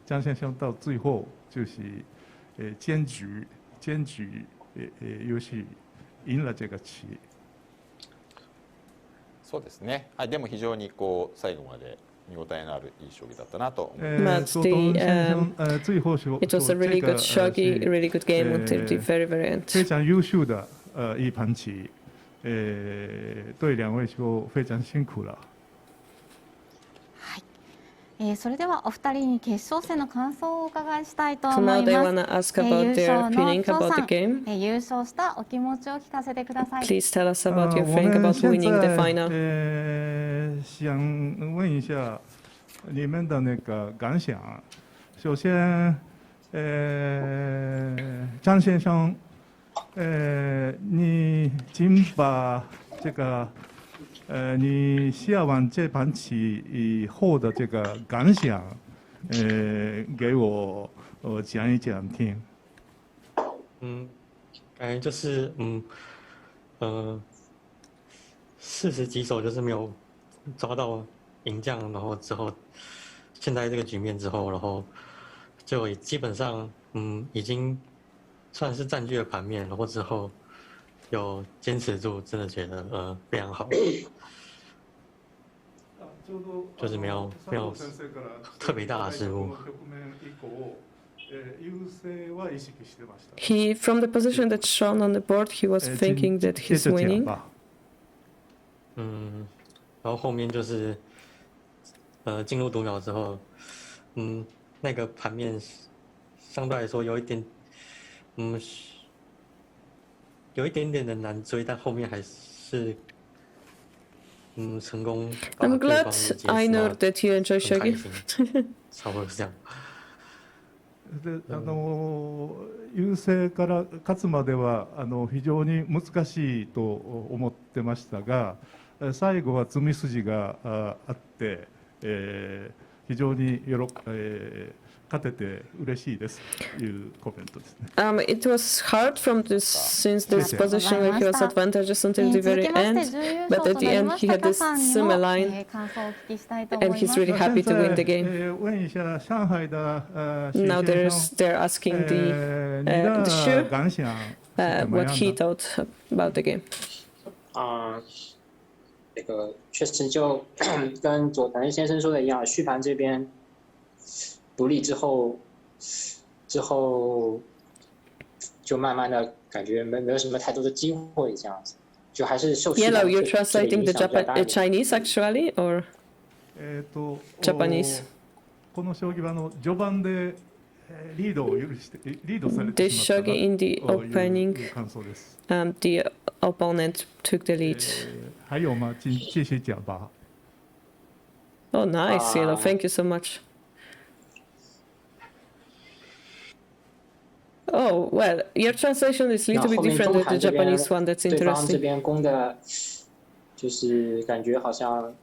张先生到最后就是坚持游戏赢了这个棋。そうですね。はい。でも非常にこう最後まで見応えのあるいい将棋だったなと思います。 But 周东 the 先生最后说 it was a really 这个 good shogi, 是 really good game until the very, very 非 end. 常优秀的一盘棋，对两位说非常辛苦了。それではお二人に決勝戦の感想をお伺いしたいと So 思 now い they ま want す。 to ask about 優 their 勝の feeling 張 about さ the ん、 game. 優勝したお気持ちを聞かせてください。 Please tell us about your 我 feeling 们 about 现 winning the 在 final. 想问一下你们的那个感想。首先，张先生，你请把这个你下完这盘棋以后的这个感想，给我讲一讲听。感觉就是40几手就是没有抓到赢将，然后之后现在这个局面之后，然后就也基本上已经算是占据了盘面，然后之后有坚持住，真的觉得非常好。就是没有特别大的失误。He, from the position that's shown on the board, he was thinking that he's winning. 然后后面就是进入读秒之后，那个盘面相对来说有一点点的难追，但后面还是成功把 I'm 对 glad 方的解 I 死 know 了， that you enjoy 很开 shogi. 心，差不多是这样。で優勢から勝つまでは非常に難しいと思ってましたが、最後は詰み筋があって、非常に勝てて嬉しいですというコメントですね。It was hard from this since this position where he was advantageous until the very end, but at the end he had this similar line, and he's really happy to win the game. Now they're asking the Shu what he thought about the game. 这个确实就跟佐藤先生说的一样，续盘这边独立之后就慢慢的感觉没有什么太多的机会这样子，就还是受。Yellow, you're translating the Chinese actually or Japanese? この将棋は序盤でリードされ The てしまった Shogi in the とい opening, う感想です。the opponent took the lead. 还有吗？继续讲吧。Oh, nice, Yellow. Thank you so much. Oh, well, your translation is a little bit different than the Japanese one. That's 对方这 interesting. 边攻的，就是感觉好像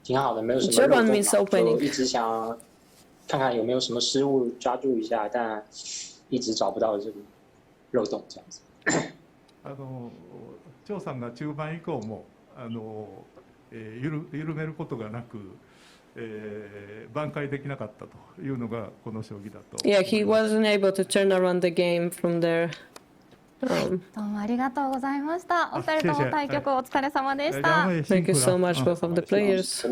挺好的，没有什么漏 Japan 洞 means 嘛， opening. 就一直想看看有没有什么失误抓住一下，但一直找不到这个漏洞这样子。張さんが中盤以降も緩めることがなく、挽回できなかったというのがこの将棋だと。Yeah, he wasn't able to turn around the game from there. どうもありがとうございました。お二人とも対局お疲れ様でした。 Thank you so much, both of the players.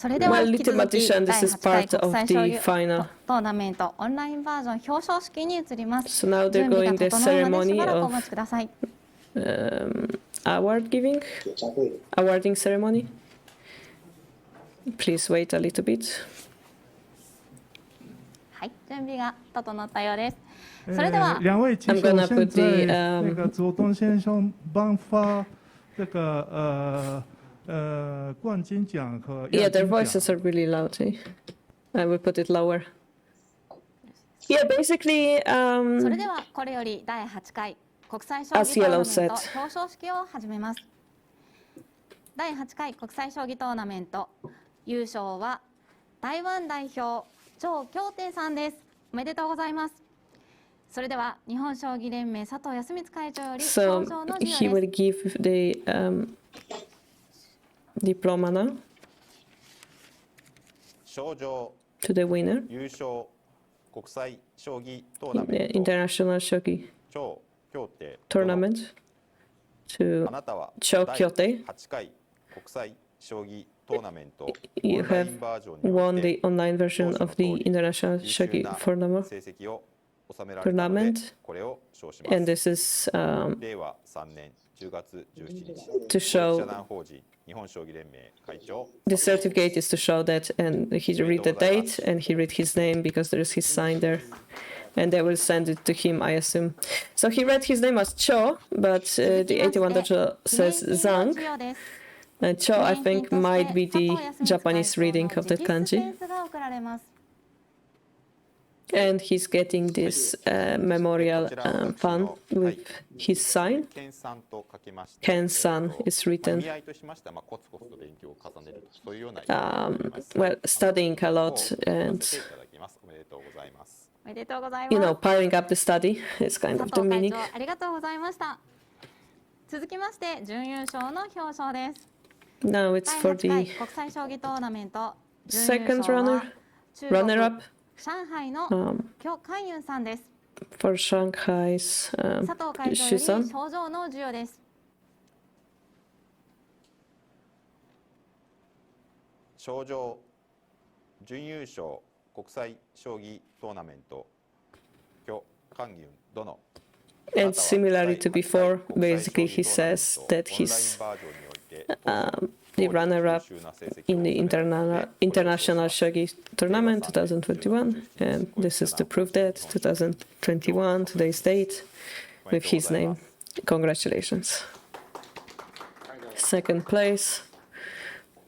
それでは Well, 引き続き Little Magician, 第 this is 8回 part 国 of 際将 the 棋 final. トーナメントオンラインバージョン表彰式に移ります。 So now 準 they're 備が going the 整うまでし ceremony ばらくお of 待ちください。 award giving, awarding ceremony. Please wait a little bit. はい、準備が整ったようです。それでは两位棋 I'm 手 gonna 现 put 在 the 那个佐藤先生颁发这个冠军奖和 Yeah, 亚 their 军 voices 奖。 are really loud. I will put it lower. Yeah, basically, それではこれより第8回国際将棋 As トーナ Yellow メント said. 表彰式を始めます。第8回国際将棋トーナメント優勝は台湾代表張京廷さんです。おめでとうございます。それでは日本将棋連盟佐藤康光会長より so 表彰の授 he 与で will give the diploma now 賞状 to the winner 優勝国際将棋トーナ in メ the ント international shogi 超協定 tournament あ to なたは Cho 第 Kyote. 8回国際将棋トーナメント You オンライ have ンバージョンにお won い the て online version of the international 優秀 shogi な tournament, 成績を収められたので tournament これを称しま and す this is 令和3年10月17日 to 社 show 団法人日本将棋連盟会長 the certificate is to show that, and he read the date and he read his name because there's his sign there, and they will send it to him, I assume. So he read his name as Cho, but the 81 dojo says Zhang, and Cho I think might be the Japanese reading of that kanji, and he's getting this memorial fan with his sign. 研さんと書きまして Ken-san is written. 意味合いとしましてはコツコツと勉強を重ねるとそういうような Well, studying a lot and いただきますおめでとうございます。おめでとうござい you ます know, powering up the study is kind 佐 of the 藤会 meaning. 長ありがとうございました。続きまして準優勝の表彰です。 Now it's 第 for 8回 the 国際将棋トーナメント準優 second 勝は runner, 中国 runner-up 上海の 許寛雲さんです。 for Shanghai's 佐藤会長より Shu-san. 賞状の授与です。賞状準優勝国際将棋トーナメント許寛雲殿 And similarly to before, basically he says that he's the runner-up in the international shogi tournament 2021, and this is to prove that 2021 today's date with his name. Congratulations. Second place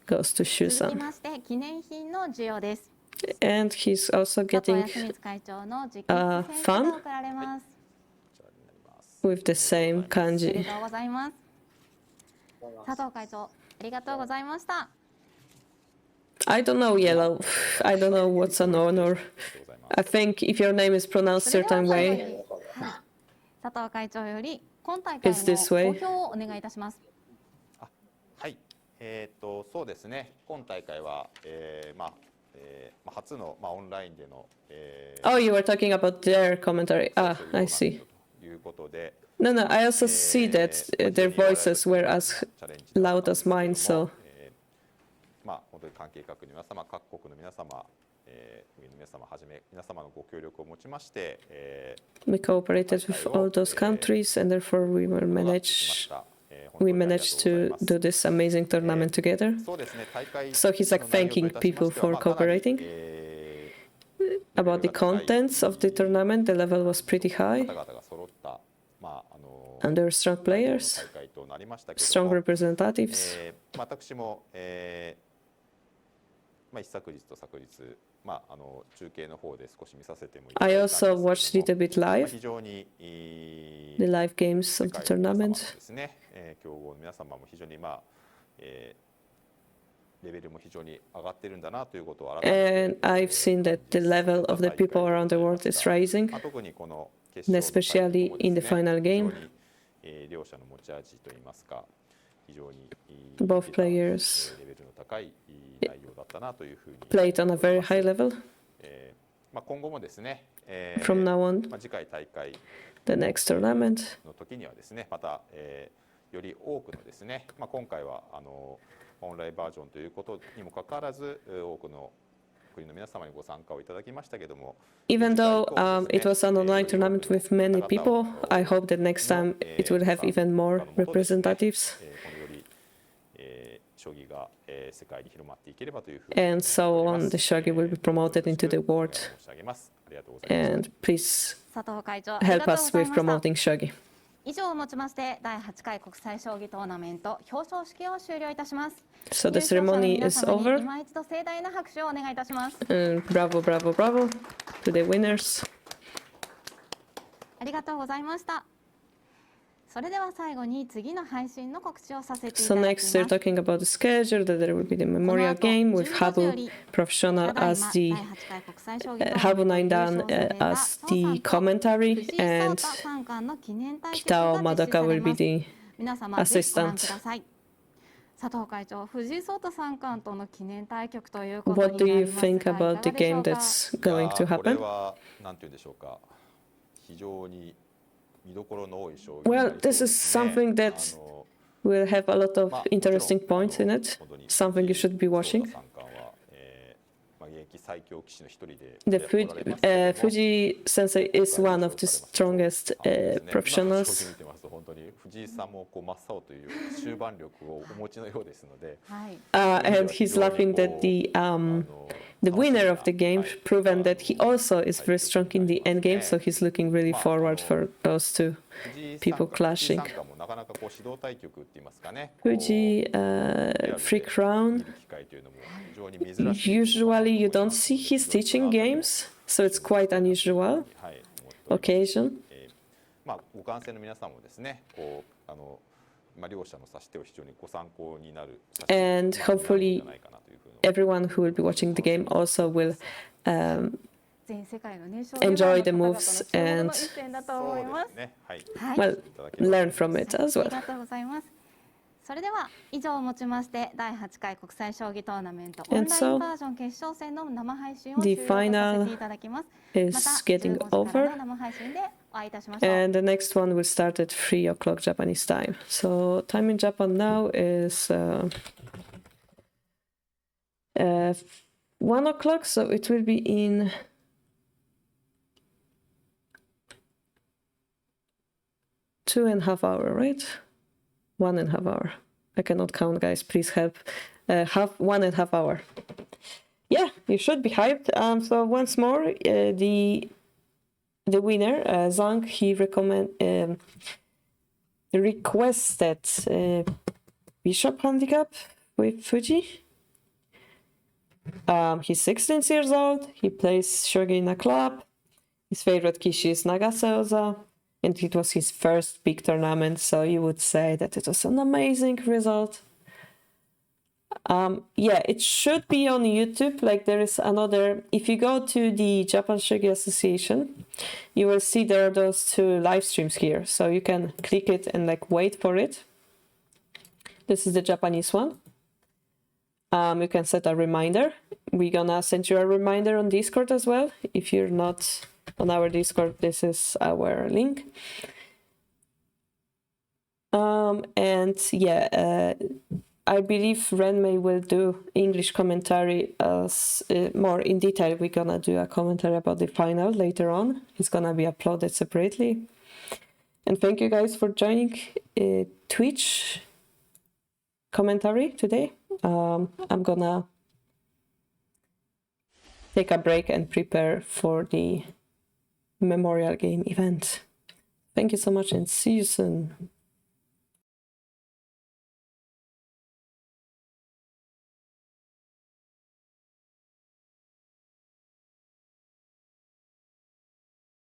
goes to 続き Shu-san, まして記念品の授与です。 and he's also 佐藤 getting 康光会長の直筆 a センス fan が贈られます。 with the same おめで kanji. とうございます。佐藤会長、ありがとうございました。I don't know yellow. I don't know what's an honor. I think if your name is pronounced それでは certain 最後 way, に、はい、佐藤会長より今大会 It's this の way. 目標をお願いいたします。はい、そうですね。今大会は、初の、オンラインでの、Oh, you were talking about their commentary. Ah, I see. ということで、No, no, I also see that their voices were as loud as mine, so 本当に関係各国の皆様、各国の皆様、国の皆様はじめ皆様のご協力を持ちまして、we cooperated with all those countries, and therefore we managed to do this amazing tournament together. そうですね、大会 So he's like thanking people for cooperating. About the contents of the tournament, the level was pretty high, 方々が揃った、and there were strong players, 大会となりましたけれ strong ども、 representatives. 私も、一昨日と昨日、中継の方で少し見させてもいただ I いたんですけ also れども、 watched it a bit live, 非常に the live games of the 世界の皆様 tournament. ですね、強豪の皆様も非常にレベルも非常に上がってるんだなということを改め And I've seen that the level of the people around the world is rising, 特にこの決勝の especially in the final 非 game. 常に両者の持ち味といいますか、非常に Both players レベルの高い内容だったなというふうに played on a very high level. 今後もですね、 From now on, 次回大会 the next tournament, の時にはですね、また、より多くのですね、今回はオンラインバージョンということにもかかわらず多くの国の皆様にご参加をいただきましたけども、 even though it was an online tournament with many people, I hope that next time it will have even more representatives. このより将棋が世界に広まっていければというふうに And so on, the shogi will be promoted into the world. 申し上げます。ありがとうございます。 And please 佐藤会長、ありが help とう us ござい with ました。 promoting shogi. 以上をもちまして第8回国際将棋トーナメント表彰式を終了いたします。 So the 優勝者の ceremony 皆 is 様に over. 今一度盛大な拍手をお願いいたします。 And bravo, bravo, bravo to the winners. ありがとうございました。それでは最後に次の配信の告知をさせてい So ただきま next す。 they're talking about the schedule, that there will be the memorial game with Harbour Professional as the Harbour 9 Dan as the commentary, and Kitao Madoka will be the 皆様ぜひご覧く assistant. ださい。佐藤会長、藤井聡太三冠との記念対局ということに What な do り you ますが、 think いか about が the でしょ game うか。 that's going to これ happen? は何て言うんでしょうか、非常に見どころの多い将棋 Well, this is something that will have a lot of interesting points in it, something you should be watching. The Fuji sensei is one of the strongest professionals. 本当に藤井さんも真っ青という終盤力をお持ちのようですので、 And he's laughing that the winner of the game proven that he also is very strong in the end game, so he's looking really forward for those two people clashing. なかなかこう指導対局って言いますかね、 Fuji Free Crown. Usually you don't see his teaching games, so it's quite unusual occasion. ご観戦の皆さんもですね、こう両者の指し手を非常にご参考になる。 And hopefully everyone who will be watching the game also will enjoy the moves and well, learn from it as あ well. りがとうございます。それでは以上をもちまして第8回国際将棋トーナメントオンライン so バージョン決勝戦の生配信を the 終了とさ final せていただきます。 is また getting 15時から over, の生配信でお会いいたしましょう。 and the next one will start at 3 o'clock Japanese time. So time in Japan now is 1 o'clock, so it will be in 2.5 hours, right? 1.5 hours. I cannot count, guys. Please help. 1.5 hours. Yeah, you should be hyped. So once more, the winner, Zhang, he requested Bishop handicap with Fuji. He's 16 years old. He plays shogi in a club. His favorite kishi is Nagase Oza. and it was his first big tournament, so you would say that it was an amazing result. Yeah, it should be on YouTube. Like, there is another, if you go to the Japan Shogi Association, you will see there are those 2 live streams here, so you can click it and like wait for it. This is the Japanese one. You can set a reminder. We're gonna send you a reminder on Discord as well. If you're not on our Discord, this is our link. And yeah, I believe Renmei will do English commentary as more in detail. We're gonna do a commentary about the final later on. It's gonna be uploaded separately. And thank you guys for joining Twitch commentary today. I'm gonna take a break and prepare for the Memorial Game event. Thank you so much and see you soon.